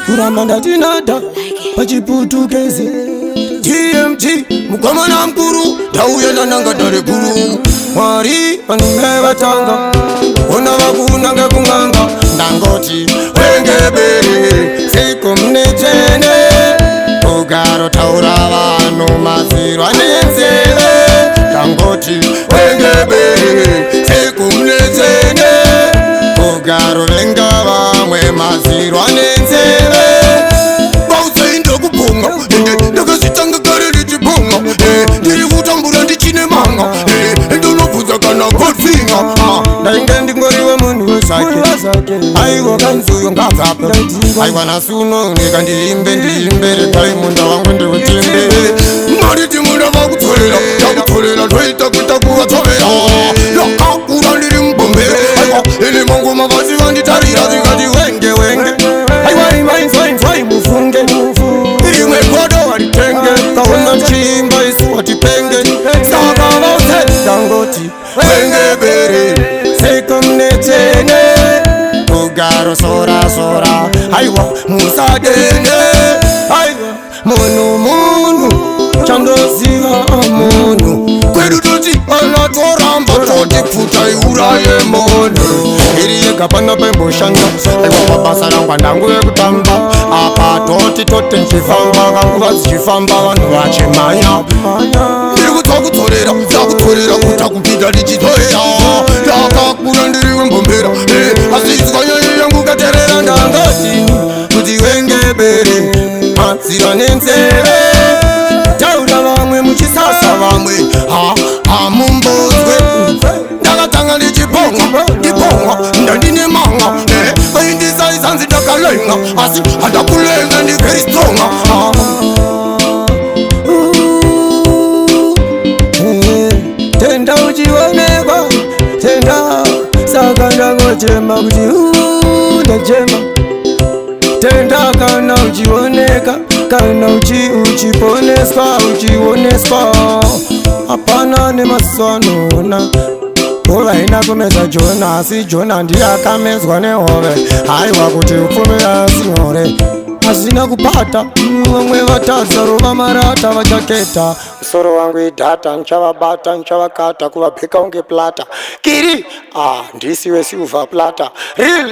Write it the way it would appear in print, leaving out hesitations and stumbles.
kuramba ndatinada pachiputukezi TMG mukomana mkuru ndauya ndananga dare guru Mwari vanenge vatanga ona vakunanga kunganga ndangoti wengebere siko mnechene ugaro taura vanhu maziro anenzeve ndangoti wengebere siko mnechene ugaro venga vamwe maziro anenzeve vautsaindokubhunga ndakazvitanga kare richibhunga ndiri kutambura ndichine manga ndonobvudza kana godfinga ndainge ndingoriwe munhu wezvake aiwa kanzuyo ngabvapo aiwa nasuno ndiimbe rekai munda wangu ndiutimbe mariti munda vakutsorera takutsorera toita kuita kuvatsovera lakakura ndiri mubombere aiwa ini mangoma vasi vanditarira zvikati wenge aiwa imainzwainzwai mufunge rimwe godo varitenge kaona chiimba isu watipenge saka vose ndangoti wengebere seko mnechene ugaro sora aiwa musadene aiwa munhu chandoziva munhu kwedu toti anatoramba toti pfutai uraye munhu iri yega pana pemboshanda aiwa mabasa rangwa ndangu yekutamba apa toti nchifamba kanguva dzichifamba vanhu vachimhanya ndiri kudzakutsorera kuta kupinda ndichitoera ndakakura ndiri wembombera asi izwanyaya yangu katerera ndangati kuti wengebere mazira nenzeve taura vamwe muchisasa vamwe hamumbozwe ndakatanga ndichibhonga ndandine manga vaindisaisanzi ndakalenga asi handakulenga ndi very stronga tenda uchionekwa tenda saka ndangochema kuti ndachema tenda kana uchioneka kana uchioneswa hapana nemaswanona hova ina kumedza jona asi jona ndiye akamedzwa nehove haiwa kuti upfume asi hore hazina kupata vamwe vatadza rova marata vachaketa musoro wangu idhata nchavabata nchavakata kuvabheka unge plata kiri ndisiwe silver plata real